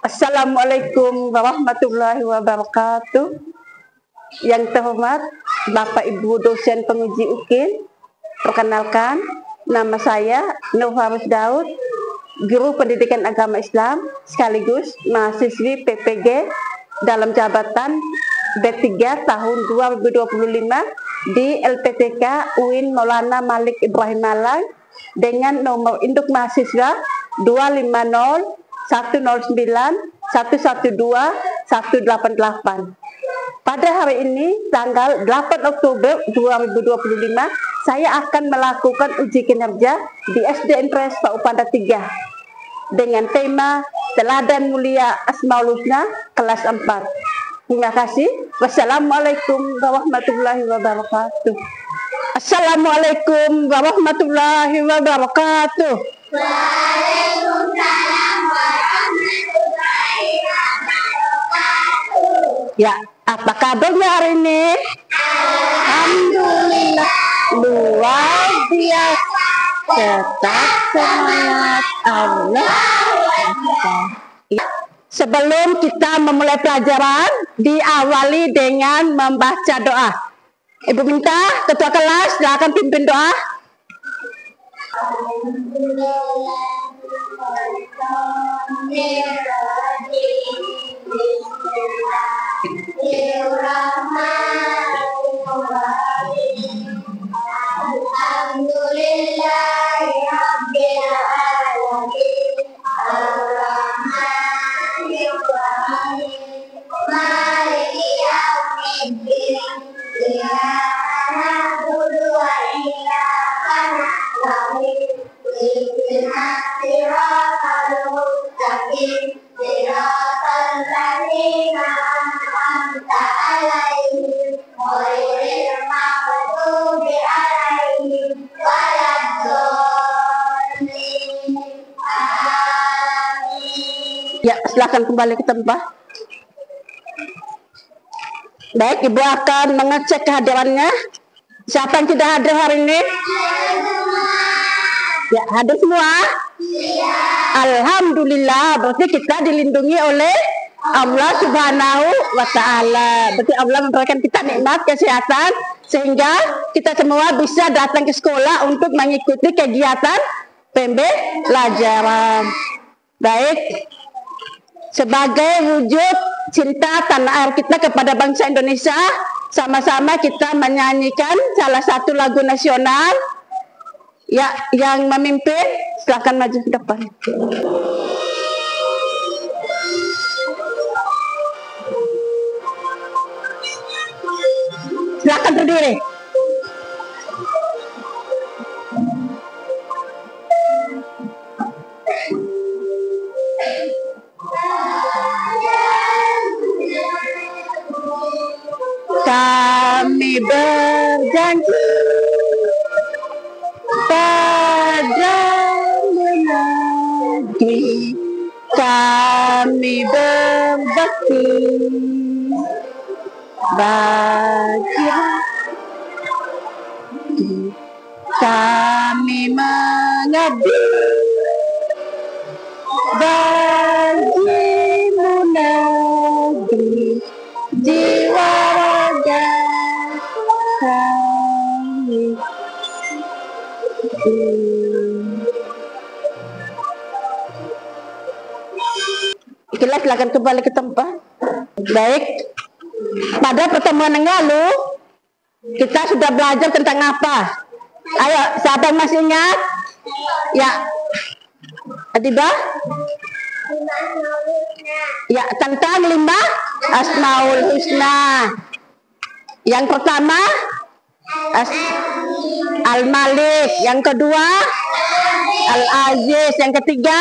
Assalamualaikum warahmatullahi wabarakatuh. Yang terhormat Bapak Ibu dosen penguji UKIN, perkenalkan nama saya Nur Faris Daud, Guru Pendidikan Agama Islam sekaligus mahasiswi PPG dalam jabatan B3 tahun 2025 di LPTK UIN Maulana Malik Ibrahim Malang dengan nomor induk mahasiswa 250 109 112 188. Pada hari ini tanggal 8 Oktober 2025 saya akan melakukan uji kinerja di SDN Pak Upada 3 dengan tema Teladan Mulia Asmaul Husna kelas 4. Terima kasih. Wassalamualaikum warahmatullahi wabarakatuh. Assalamualaikum warahmatullahi wabarakatuh. Waalaikumsalam warahmatullahi wabarakatuh. Ya, apa kabarnya hari ini? Alhamdulillah, luar biasa. Tetap semangat Allah. Ya. Sebelum kita memulai pelajaran, diawali dengan membaca doa. Ibu minta ketua kelas silakan pimpin doa. Ya, silakan kembali ke tempat. Baik, Ibu akan mengecek kehadirannya. Siapa yang tidak hadir hari ini? Ya, hadir semua? Ya. Alhamdulillah, berarti kita dilindungi oleh Allah Subhanahu wa Ta'ala. Berarti Allah memberikan kita nikmat kesehatan sehingga kita semua bisa datang ke sekolah untuk mengikuti kegiatan pembelajaran. Baik. Sebagai wujud cinta tanah air kita kepada bangsa Indonesia, sama-sama kita menyanyikan salah satu lagu nasional. Ya, yang memimpin silakan maju ke depan. Silakan berdiri. Kami berjanji pada menagih, kami berbakti bagi kami mengabdi bagimu negeri jiwa raga kami. Silakan kembali ke tempat. Baik, pada pertemuan yang lalu kita sudah belajar tentang apa? Ayo, siapa yang masih ingat? Ya, Adibah? Ya, tentang 5 Asmaul Husna. Yang pertama Al-Malik, yang kedua Al-Aziz, yang ketiga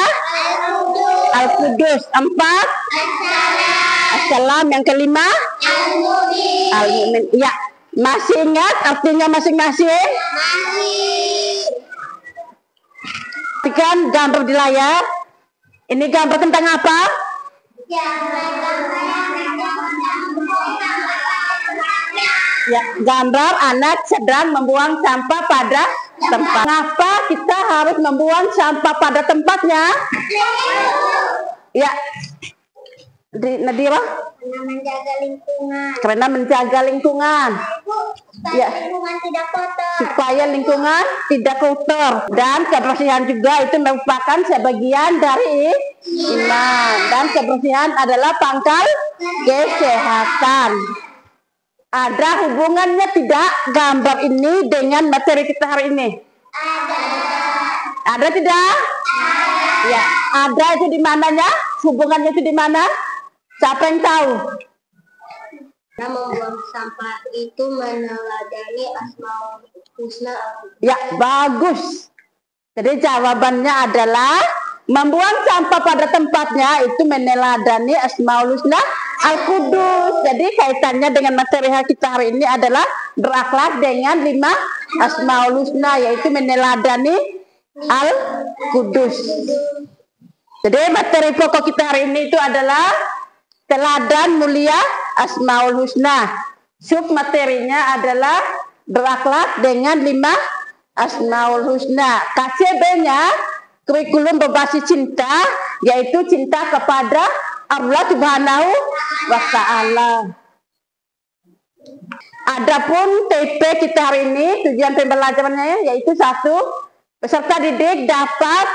Al-Qudus, 4 Assalam, yang kelima Al-Mu'min. Ya, masih ingat artinya masing-masing? Masih. Perhatikan gambar di layar. Ini gambar tentang apa? Ya, gambar anak sedang membuang sampah pada tempat. Kenapa kita harus membuang sampah pada tempatnya? Ya, Nadira? Karena menjaga lingkungan. Karena menjaga lingkungan. Supaya lingkungan tidak kotor. Supaya lingkungan tidak kotor. Dan kebersihan juga itu merupakan sebagian dari iman. Dan kebersihan adalah pangkal kesehatan. Ada hubungannya tidak gambar ini dengan materi kita hari ini? Ada tidak? Ya, ada itu di mananya? Hubungannya itu di mana? Siapa yang tahu? Karena membuang sampah itu meneladani Asmaul Husna. Ya, bagus. Jadi jawabannya adalah membuang sampah pada tempatnya itu meneladani Asmaul Husna Al-Qudus. Jadi kaitannya dengan materi kita hari ini adalah berakhlak dengan 5 Asmaul Husna, yaitu meneladani Al-Qudus. Jadi materi pokok kita hari ini itu adalah teladan mulia Asmaul Husna. Sub materinya adalah berakhlak dengan 5 Asmaul Husna. KCB-nya kurikulum berbasis cinta, yaitu cinta kepada Allah Subhanahu wa Ta'ala. Adapun TP kita hari ini, tujuan pembelajarannya yaitu 1, peserta didik dapat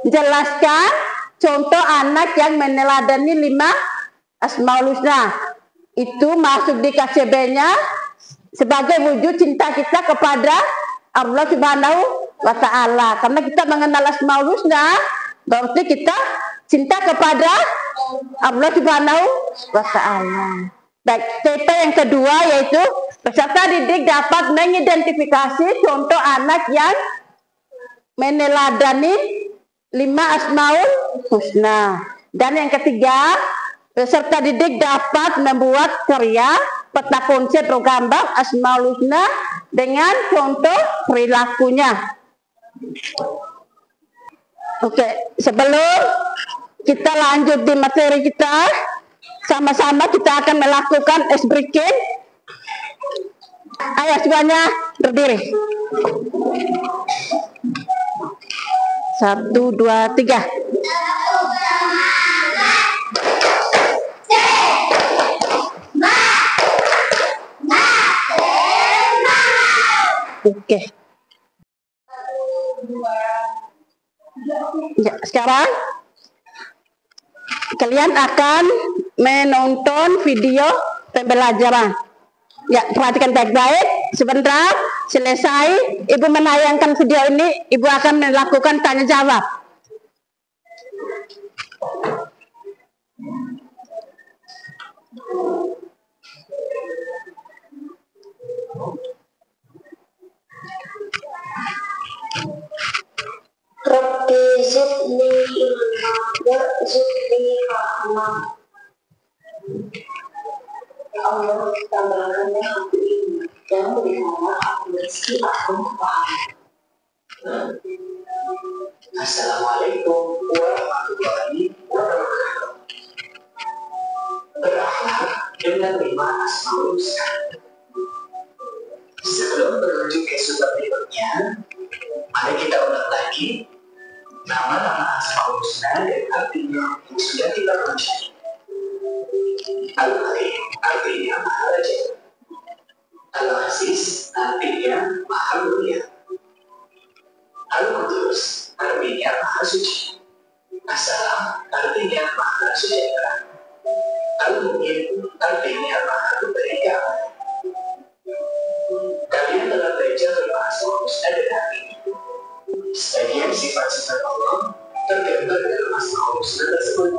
menjelaskan contoh anak yang meneladani 5 Asmaul Husna. Itu masuk di KCB-nya sebagai wujud cinta kita kepada Allah Subhanahu wa Ta'ala. Karena kita mengenal Asmaul Husna, berarti kita cinta kepada Allah Subhanahu wa Ta'ala. Baik, TP yang kedua yaitu peserta didik dapat mengidentifikasi contoh anak yang meneladani 5 Asmaul Husna. Dan yang ketiga, peserta didik dapat membuat karya peta konsep gambar Asmaul Husna dengan contoh perilakunya. Oke, sebelum kita lanjut di materi kita, sama-sama kita akan melakukan ice breaking. Ayo semuanya berdiri. 1, 2, 3. Oke. Ya, sekarang kalian akan menonton video pembelajaran. Ya, perhatikan baik-baik. Sebentar selesai, Ibu menayangkan video ini, Ibu akan melakukan tanya jawab. Rabbi zidni ilma warzuqni rahmah. Ya Allah, tambahkanlah aku ilmu dan berikanlah aku rezeki aku kepahaman. Assalamualaikum warahmatullahi wabarakatuh. Berakhlak dengan 5 Asmaul Husna. Sebelum menuju ke sumber berikutnya, mari kita ulang lagi nama-nama Asmaul Husna dan artinya yang sudah kita pelajari. Al-Alim artinya Maha Raja. Al-Aziz artinya Maha Mulia. Al-Qudus artinya Maha Suci. As-Salam artinya Maha Sejahtera. Al-Mu'min artinya Maha Pemberi keamanan. Kalian telah belajar tentang Asmaul Husna dan artinya. Sebagian sifat-sifat Allah tergambar dalam Asmaul Husna tersebut.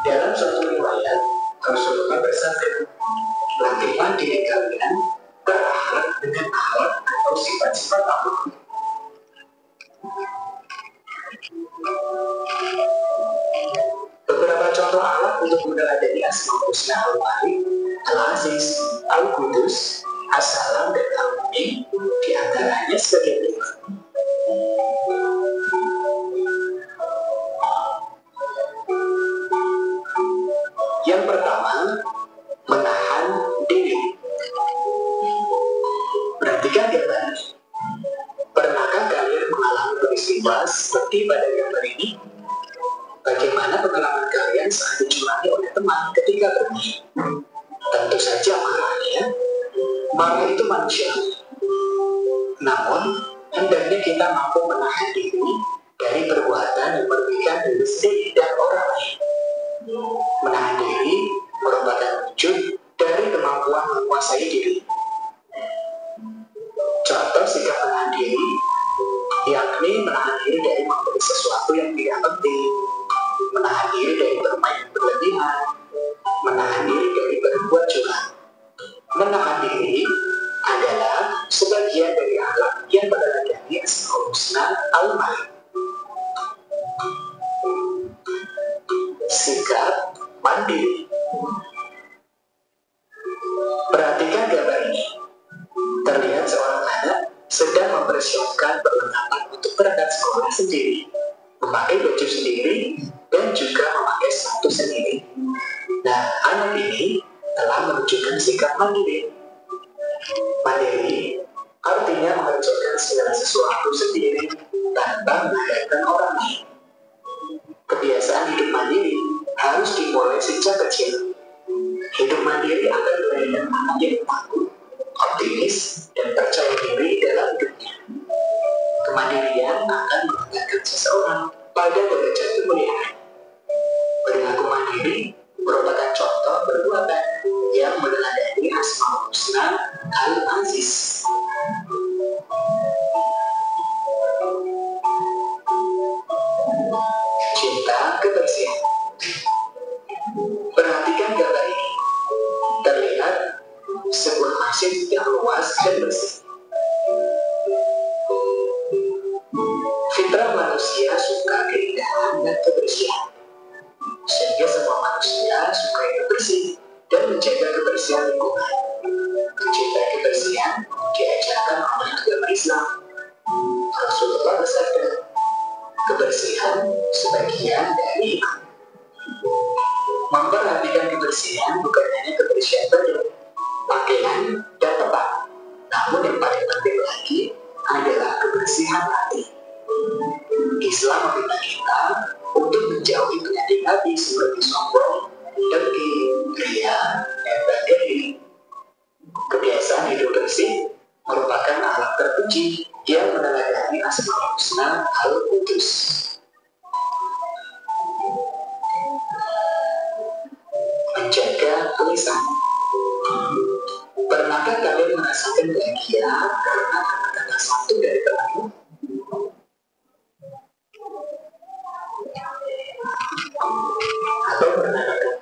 Dalam suatu riwayat, Rasulullah bersabda, "Latihlah diri kalian berakhlak dengan akhlak atau sifat-sifat Allah." Beberapa contoh akhlak untuk meneladani Asmaul Husna Al-Wahid, Al-Aziz, Al-Qudus, As-Salam, dan Al-Mu'min diantaranya sebagai berikut. Yang pertama, menahan diri. Perhatikan gambar. Pernahkah kalian mengalami peristiwa seperti pada gambar ini? Bagaimana ketika bermain. Tentu saja marah itu manusiawi. Namun, hendaknya kita mampu menahan diri dari perbuatan yang merugikan diri sendiri dan orang lain. Menahan diri merupakan wujud dari kemampuan menguasai diri. Contoh sikap menahan diri, yakni menahan diri dari membeli sesuatu yang tidak penting, menahan diri dari bermain berlebihan, menahan diri dari berbuat curang. Menahan diri adalah sebagian dari akhlak yang meneladani Asmaul Husna al-Malik. Sikap mandiri. Perhatikan gambar ini. Terlihat seorang anak sedang mempersiapkan perlengkapan untuk berangkat sekolah sendiri, memakai baju sendiri, dan juga memakai sepatu sendiri. Nah, anak ini telah menunjukkan sikap mandiri. Mandiri artinya mengerjakan segala sesuatu sendiri tanpa mengharapkan orang lain. Kebiasaan hidup mandiri harus dimulai sejak kecil. Hidup mandiri akan melahirkan anak yang tangguh, optimis, dan percaya diri dalam hidupnya. Kemandirian akan mengangkat seseorang pada derajat kemuliaan. Perilaku mandiri merupakan contoh perbuatan yang meneladani Asmaul Husna al-Aziz. Cinta kebersihan. Perhatikan gambar ini. Terlihat sebuah masjid yang luas dan bersih. Fitrah manusia suka keindahan dan kebersihan, sehingga semua manusia suka yang bersih dan menjaga kebersihan lingkungan. Cinta kebersihan diajarkan oleh agama Islam. Rasulullah bersabda, kebersihan sebagian dari iman. Memperhatikan kebersihan bukan hanya kebersihan badan, pakaian, dan tempat, namun yang paling penting lagi adalah kebersihan hati. Islam meminta kita untuk menjauhi penyakit hati seperti sombong, dengki, ria, dan bagai. Kebiasaan hidup bersih merupakan akhlak terpuji yang meneladani Asmaul Husna al-Qudus. Menjaga lisan. Pernahkah kalian merasakan bahagia karena kata-kata satu dari temanmu? Atau pernahkah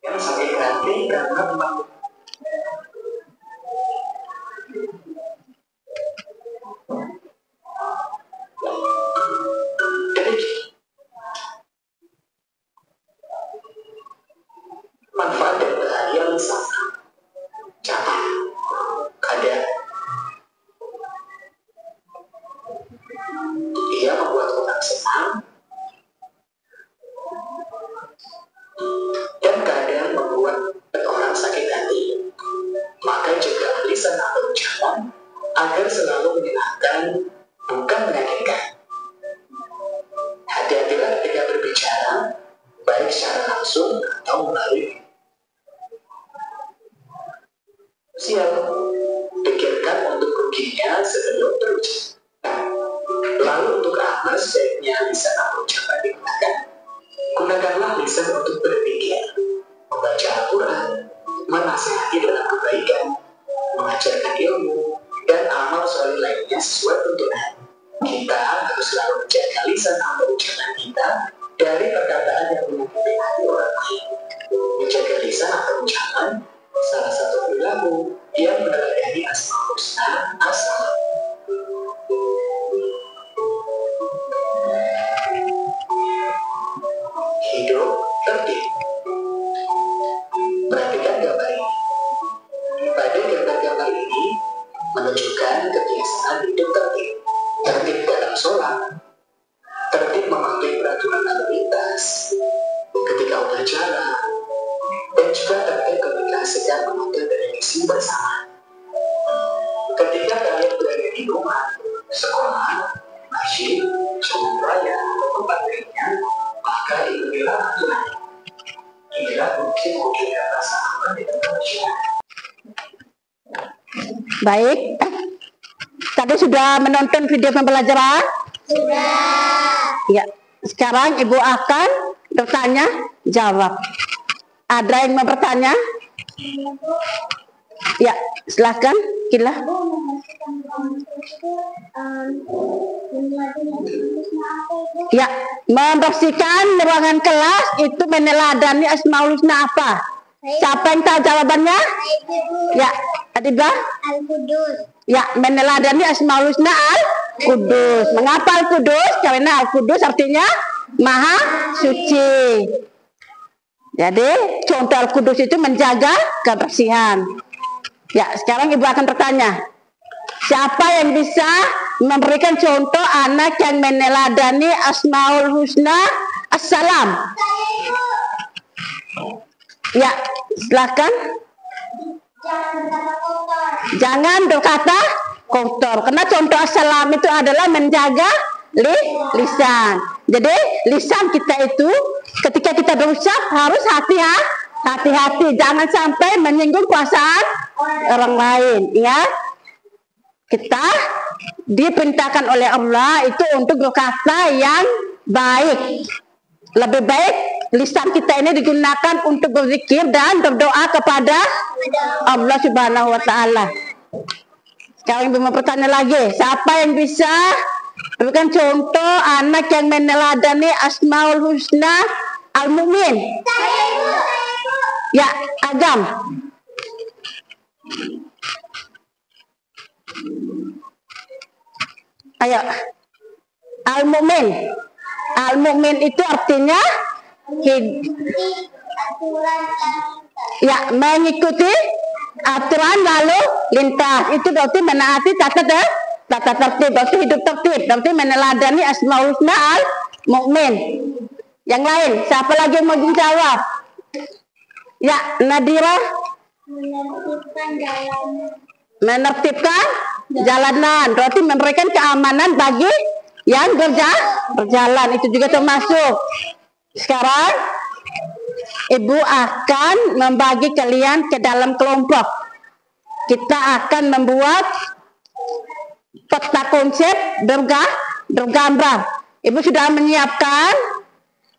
yang sakit hati karena temanmu? Manfaat dan bahaya lisan. Catat. Kadang ia membuat orang senang dan kadang membuat orang sakit hati. Maka jaga lisan atau ucapan agar selalu menyenangkan, bukan menyakitkan. Hati-hatilah ketika berbicara, baik secara langsung atau melalui siap. Pikirkan untuk ruginya sebelum berucap. Lalu untuk apa sebaiknya lisan atau ucapan digunakan? Gunakanlah lisan untuk berpikir, membaca Al-Quran, menasihati dalam kebaikan, mengajarkan ilmu, dan amal soleh lainnya sesuai tuntunan. Kita harus selalu menjaga lisan atau ucapan kita dari perkataan yang menyakiti hati orang lain. Menjaga lisan atau ucapan salah satu perilaku yang meneladani Asmaul Husna as-Salam. Hidup tertib. Perhatikan gambar ini. Pada gambar-gambar ini menunjukkan kebiasaan hidup tertib. Tertib dalam sholat, tertib mematuhi Baik. Tadi sudah menonton video pembelajaran? Sudah. Ya. Sekarang Ibu akan bertanya jawab. Ada yang mau bertanya? Ya, silakan. Kila. Ya, membersihkan ruangan kelas itu meneladani Asmaul Husna apa? Siapa yang tahu jawabannya? Ya, Adibah? Al-Qudus. Ya, meneladani Asmaul Husna Al-Qudus. Mengapa Al-Qudus? Karena Al-Qudus artinya Maha Suci. Jadi, contoh Al-Qudus itu menjaga kebersihan. Ya, sekarang Ibu akan bertanya. Siapa yang bisa memberikan contoh anak yang meneladani Asmaul Husna Assalam? Ya, silakan. Jangan berkata kotor. Karena contoh Assalam itu adalah menjaga lisan. Jadi lisan kita itu ketika kita berucap harus hati-hati. Jangan sampai menyinggung perasaan orang lain. Ingat, kita diperintahkan oleh Allah itu untuk berkata yang baik. Lebih baik lisan kita ini digunakan untuk berzikir dan berdoa kepada Allah Subhanahu wa Ta'ala. Sekarang Ibu mau bertanya lagi, siapa yang bisa berikan contoh anak yang meneladani Asmaul Husna Al-Mu'min? Ya, Agam. Ayo. Al-Mu'min. Al-Mu'min itu artinya ya, mengikuti aturan lalu lintas. Itu berarti menaati tata tertib, berarti hidup tertib, berarti meneladani Asmaul Husna Al-Mu'min. Yang lain, siapa lagi yang mau jawab? Ya, Nadira. Menertibkan jalanan, berarti memberikan keamanan bagi yang berjalan. Itu juga termasuk. Sekarang Ibu akan membagi kalian ke dalam kelompok. Kita akan membuat peta konsep bergambar. Ibu sudah menyiapkan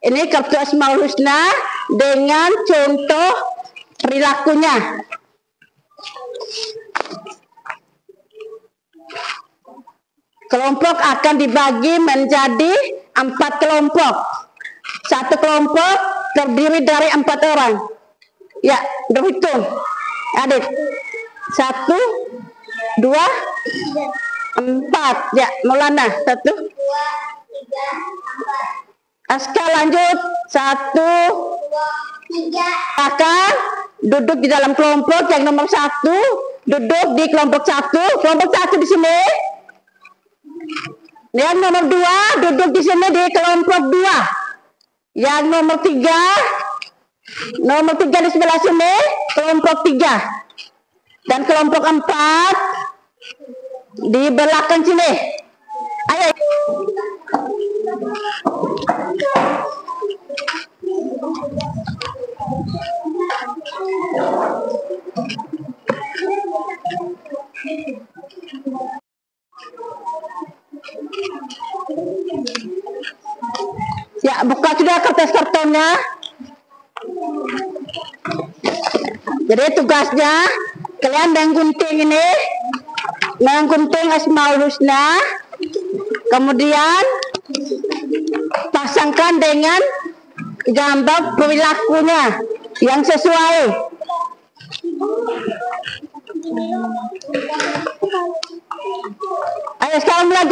ini kartu Asmaul Husna dengan contoh perilakunya. Kelompok akan dibagi menjadi 4 kelompok. Satu kelompok terdiri dari 4 orang. Ya, berhitung. Adik. 1, 2, 4. Ya, Maulana. 1, 2, 3, 4. Aska lanjut. 1, 2, 3. Akan duduk di dalam kelompok yang nomor 1. Duduk di kelompok 1. Kelompok 1 di sini. Yang nomor 2 duduk di sini di kelompok 2. Yang nomor 3 di sebelah sini kelompok 3. Dan kelompok 4 di belakang sini. Ayo. Ya, buka sudah kertas kartonnya. Jadi tugasnya kalian menggunting ini, menggunting Asmaul Husna, kemudian pasangkan dengan gambar perilakunya yang sesuai. Ayo sekarang mulai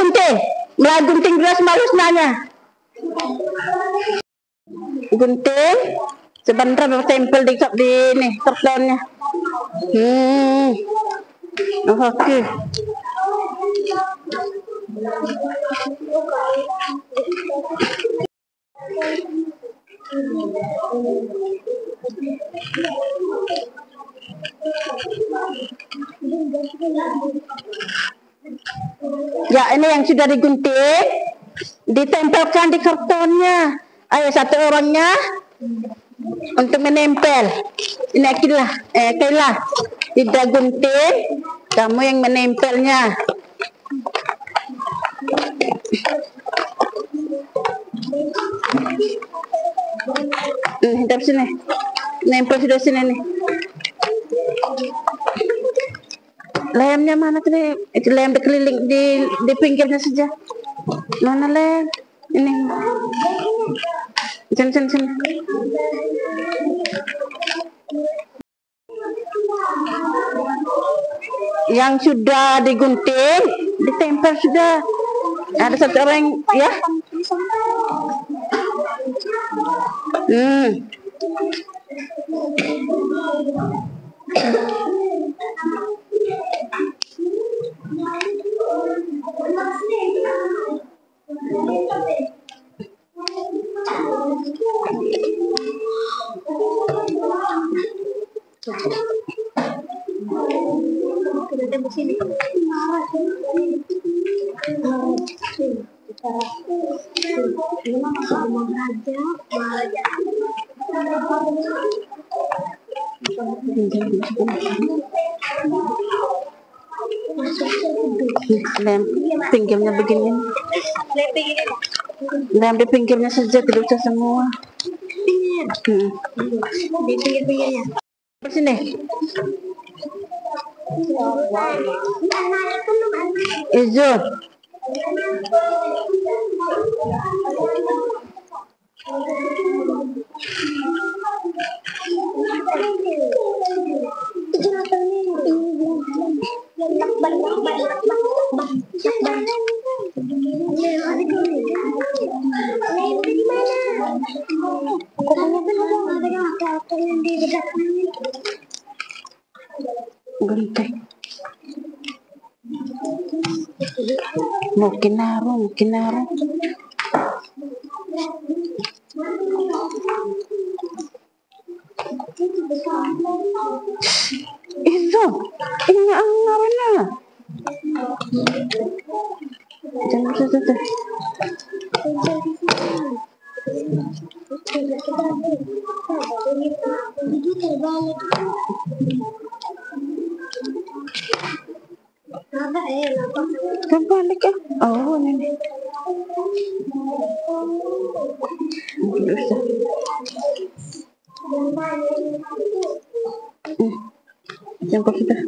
gunting dulu Asmaul Husnanya. Gunting sebentar bertempel di ini kartonnya. Oke. Ya, ini yang sudah digunting, ditempelkan di kartonnya. Ayo satu orangnya untuk menempel. Ini Kailah tidak gunting, Kamu yang menempelnya. Hintar sini. Nempel sudah sini nih. Lemnya mana tadi? Itu lem dikeliling di pinggirnya saja. Mana lem? Ini. Sini. Yang sudah digunting, ditempel sudah. Ada satu orang ya. Lem pinggirnya begini. Lem di pinggirnya saja, tidak usah semua. Di pinggir-pinggirnya. Sini. Izul. Gunting. Mungkin naruh. Itu, ini anggarnya. Jangan tuh. Terbalik ya? Oh, ini. Bisa. Jemput sudah.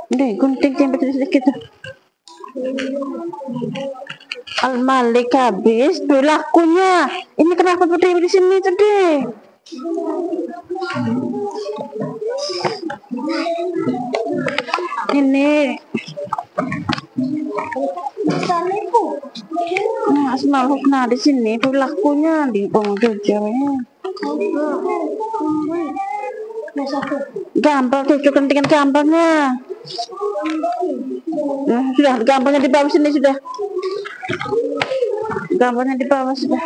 Deh, gunting jemput sedikit. Al-Malik habis perilakunya. Ini kenapa berdiri di sini tadi? Ini. Nah, Asmaul Husna di sini perilakunya di ceweknya. Gambar tunjukkan dengan gambarnya. Nah, sudah gambarnya di bawah sini sudah. Gambarnya di bawah sudah.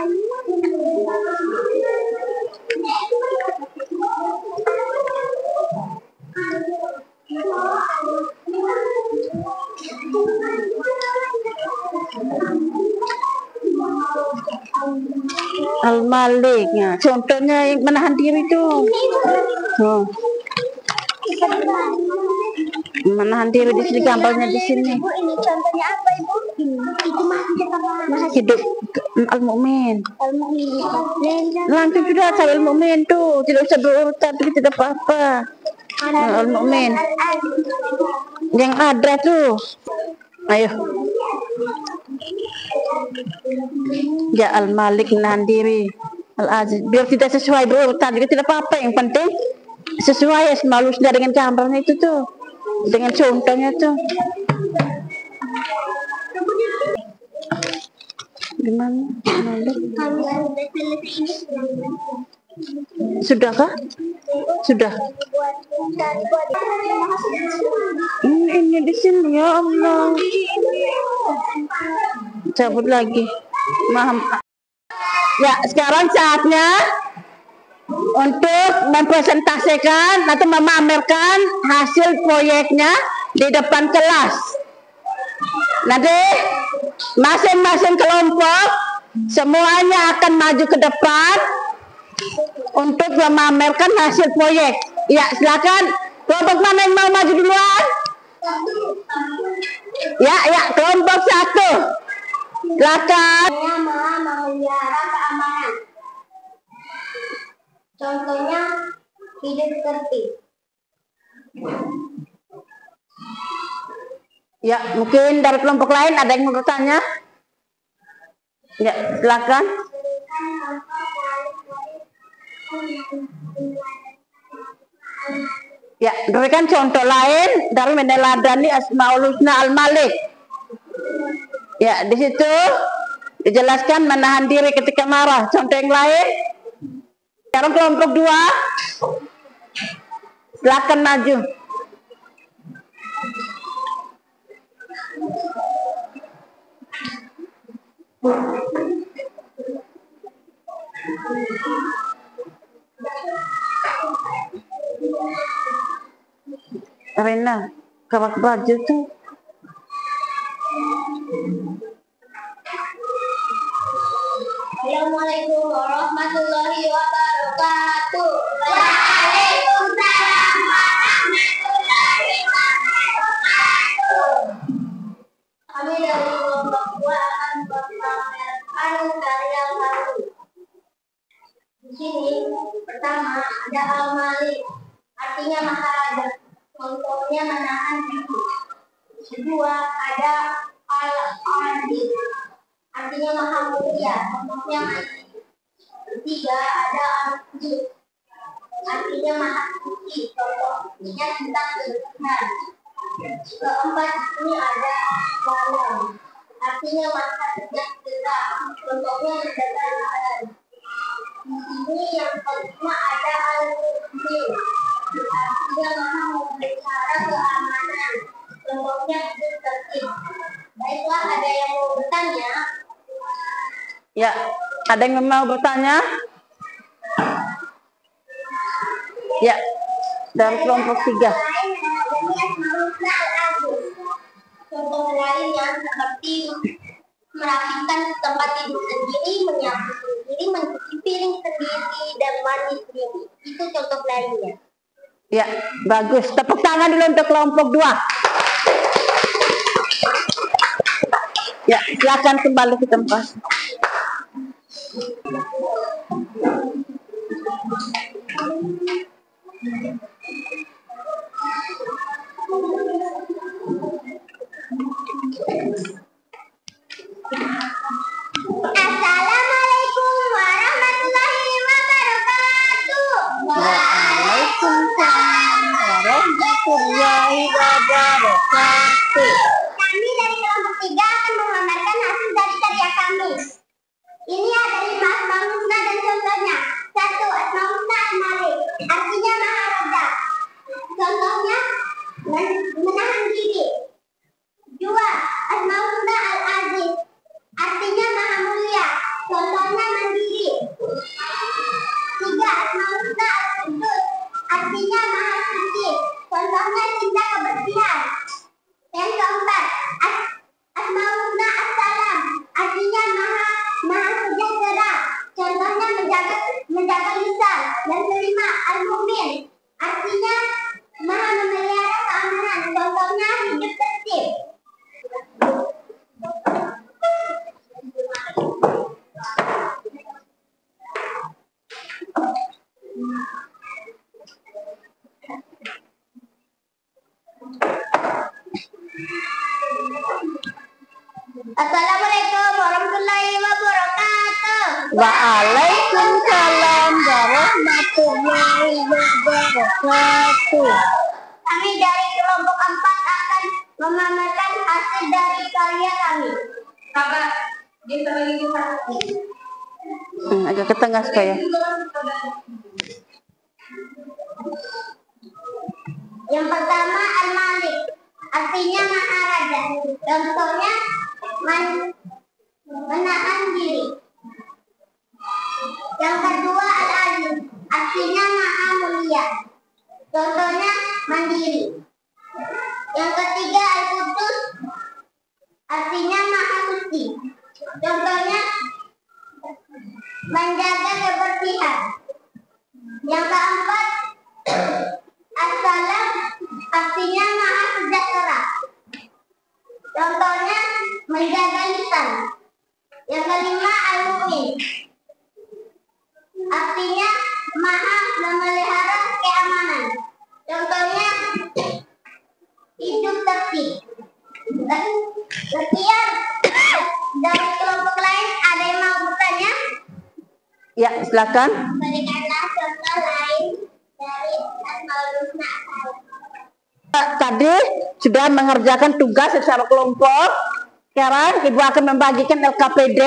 Al-Maliknya, contohnya yang menahan diri itu. Menahan diri di sini, gambarnya di sini. Ibu, ini contohnya apa, Ibu? Itu masih hidup Al-Mu'min. Al-Mu'min. Langsung sudah Al-Mu'min tuh, tidak usah berurutan, tidak apa-apa. Al-Mu'min yang ada tuh. Ayo. Ya Al-Malik menahan diri. Al-Aziz biar tidak sesuai berurutan juga tidak apa-apa, yang penting sesuai Asmaul Husna dengan gambarnya itu tuh, dengan contohnya tuh. Gimana? Sudahkah? Sudah. Ini di sini ya Allah. Cabut lagi. Maham. Ya, sekarang saatnya untuk mempresentasikan atau memamerkan hasil proyeknya di depan kelas. Nanti masing-masing kelompok semuanya akan maju ke depan untuk memamerkan hasil proyek. Ya, silakan. Kelompok mana yang mau maju duluan? Ya, kelompok 1. Silakan. Saya maha memelihara keamanan. Contohnya hidup tertib. Ya, mungkin dari kelompok lain ada yang mau bertanya? Ya, silakan. Ya, berikan contoh lain dari meneladani Asmaul Husna Al-Malik. Ya, di situ dijelaskan menahan diri ketika marah. Contoh yang lain. Sekarang kelompok 2. Silakan maju. Rena, kerak baju tuh. Assalamualaikum warahmatullahi wabarakatuh. Waalaikumsalam warahmatullahi wabarakatuh. Kami dari kelompok 2 akan memamerkan karya baru. Di sini pertama ada Al-Malik, artinya maharaja. Contohnya menahan diri. Kedua ada Al-Adil, artinya maha mulia. Contohnya mandiri. Ketiga ada Al-Qudus, artinya maha suci. Contohnya tentang kebenaran. Keempat ini ada Al-Salam, artinya maha sejahtera. Contohnya menjaga lisan. Di sini yang kelima ada Al-Mu'min, artinya maha memelihara keamanan. Contohnya hidup tertib. Baiklah, ada yang mau bertanya? Ya, ada yang mau bertanya? Ya, dari kelompok 3. Contoh lainnya seperti merapikan tempat tidur sendiri, menyapu sendiri, mencuci piring sendiri, dan mandi sendiri. Itu contoh lainnya. Ya, bagus. Tepuk tangan dulu untuk kelompok 2. Ya, silakan kembali ke tempat. Assalamualaikum warahmatullahi wabarakatuh. Waalaikumsalam warahmatullahi wabarakatuh. Kami dari kelompok 3 akan memamerkan hasil dari karya kami. Ini ada 5 Asmaul Husna dan contohnya. 1. Asmaul Husna Al-Malik, artinya maharaja. Contohnya menahan diri. 2. Asmaul Husna Al-Aziz, artinya maha mulia. Contohnya mandiri. 3. Asmaul Husna Al-Qudus, artinya maha suci. Contohnya cinta kebersihan. Yang keempat, Asmaul Husna As-Salam, artinya maha sejahtera. Contohnya menjaga lisan. Dan kelima, Al-Mu'min, artinya maha memelihara keamanan. Contohnya hidup tertib. Assalamualaikum warahmatullahi wabarakatuh. Waalaikumsalam warahmatullahi wabarakatuh. Kami dari kelompok 4 akan memamerkan hasil dari karya kami. Agak ke tengah supaya. Yang pertama Al-Malik, artinya maharaja. Contohnya menahan diri. Yang kedua Al-Aziz, artinya maha mulia. Contohnya mandiri. Yang ketiga Al-Qudus, artinya maha suci. Contohnya menjaga kebersihan. Yang keempat, As-salam artinya maha sejahtera. Contohnya menjaga lisan. Yang kelima, Al-Mu'min artinya maha memelihara keamanan. Contohnya hidup tertib. Sekian dari kelompok lain, ada yang mau bertanya? Ya, silakan. Berikanlah contoh lain dari Asmaul Husna. Tadi sudah mengerjakan tugas secara kelompok. Sekarang Ibu akan membagikan LKPD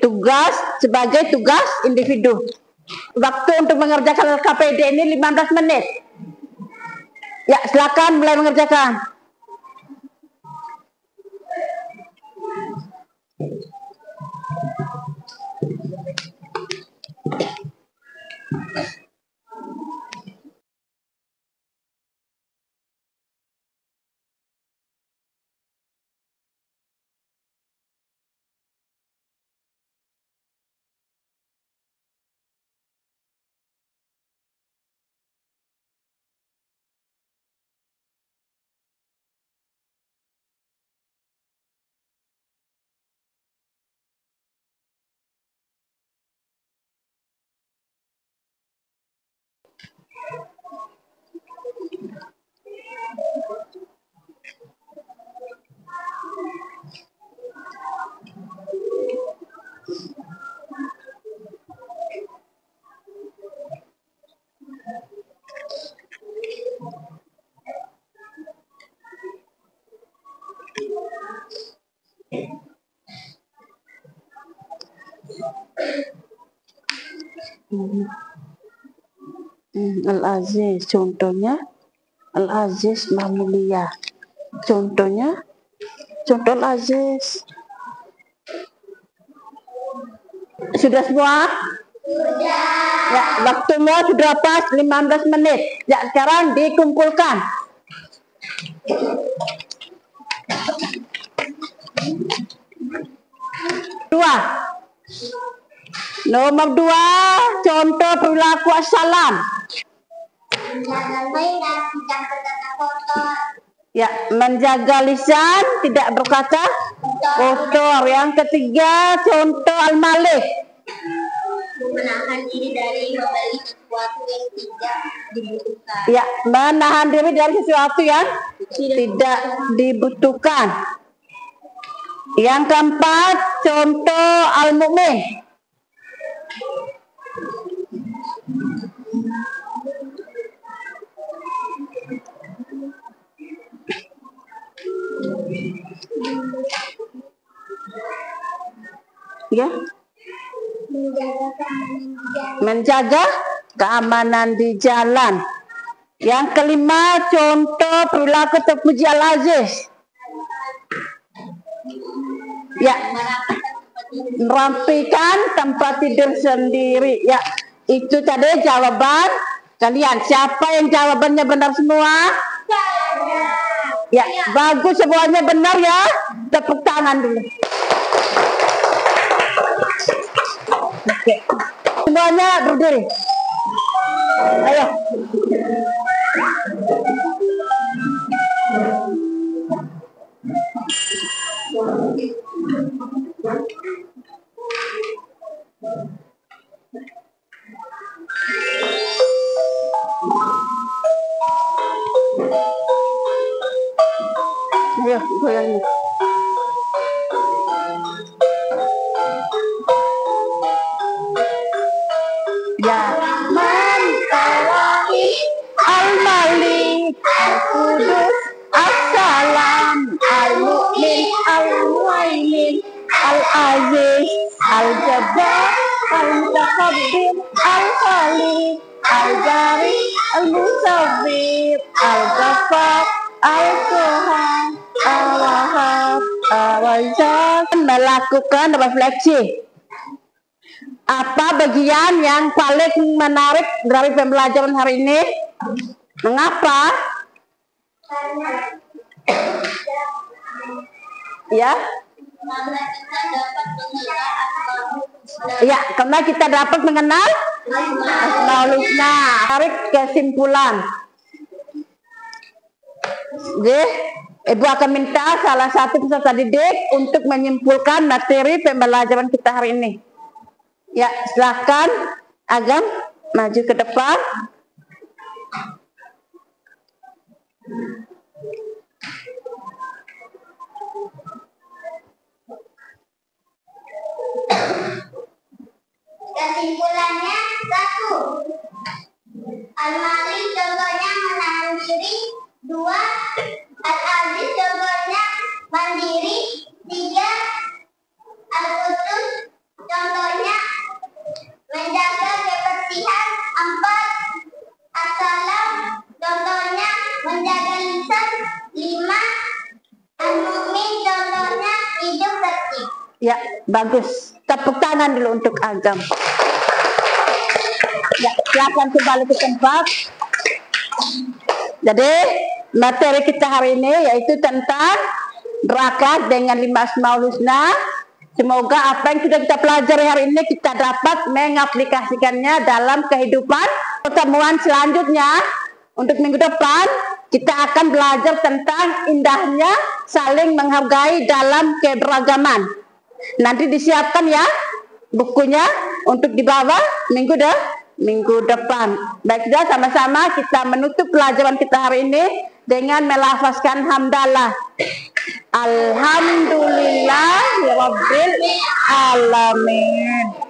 tugas sebagai tugas individu. Waktu untuk mengerjakan LKPD ini 15 menit. Ya, silakan mulai mengerjakan. Al-Aziz, contohnya Al-Aziz Mahmulia. Contohnya, contoh Al-Aziz. Sudah semua? Sudah. Ya, waktunya sudah pas 15 menit. Ya, sekarang dikumpulkan. Dua. Nomor 2, contoh perilaku assalam. Menjaga lisan dan tidak berkata kotor. Ya, menjaga lisan, tidak berkata kotor. Yang ketiga, contoh al-malik. Menahan diri dari membeli sesuatu yang tidak dibutuhkan. Ya, menahan diri dari sesuatu yang tidak dibutuhkan. Yang keempat, contoh al-mu'min. Ya, menjaga keamanan di jalan. Yang kelima, contoh perilaku terpuji Al-Aziz. Ya, merapikan tempat tidur sendiri. Ya, itu tadi jawaban kalian. Siapa yang jawabannya benar semua? Ya, bagus, semuanya benar ya. Tepuk tangan dulu. Oke, semuanya berdiri. Ayo. Ayo, goyang. Ya Man Al-Malik Al-Qudus As-Salam Al-Mu'min Al-Mu'aymin Al-Aziz Al-Jabbar Al-Mutakabbir Al-Khaliq Al-Bari Al-Musawwir Al-Ghaffar Al-Tuhan Al-Wahhab Al-Razzaq. Melakukan refleksi. Apa bagian yang paling menarik dari pembelajaran hari ini? Mengapa? Ya? Ya, karena kita dapat mengenal Asmaul Husna. Tarik kesimpulan. Jadi, Ibu akan minta salah satu peserta didik untuk menyimpulkan materi pembelajaran kita hari ini. Ya, silakan Agam maju ke depan. Kesimpulannya 1. Al-Malik contohnya menahan diri. 2. Al-Aziz contohnya mandiri. 3. Al-Qudus contohnya menjaga kebersihan. 4. As-Salam contohnya menjaga lisan. 5. Al-Mu'min contohnya hidup tertib. Ya, bagus. Tepuk tangan dulu untuk Agam. Ya, silakan kembali ke tempat. Jadi, materi kita hari ini yaitu tentang berakhlak dengan 5 Asmaul Husna. Semoga apa yang sudah kita pelajari hari ini kita dapat mengaplikasikannya dalam kehidupan. Pertemuan selanjutnya untuk minggu depan kita akan belajar tentang indahnya saling menghargai dalam keberagaman. Nanti disiapkan ya bukunya untuk dibawa minggu depan. Baik, sudah sama-sama kita menutup pelajaran kita hari ini dengan melafazkan hamdalah. Alhamdulillahirabbil alamin.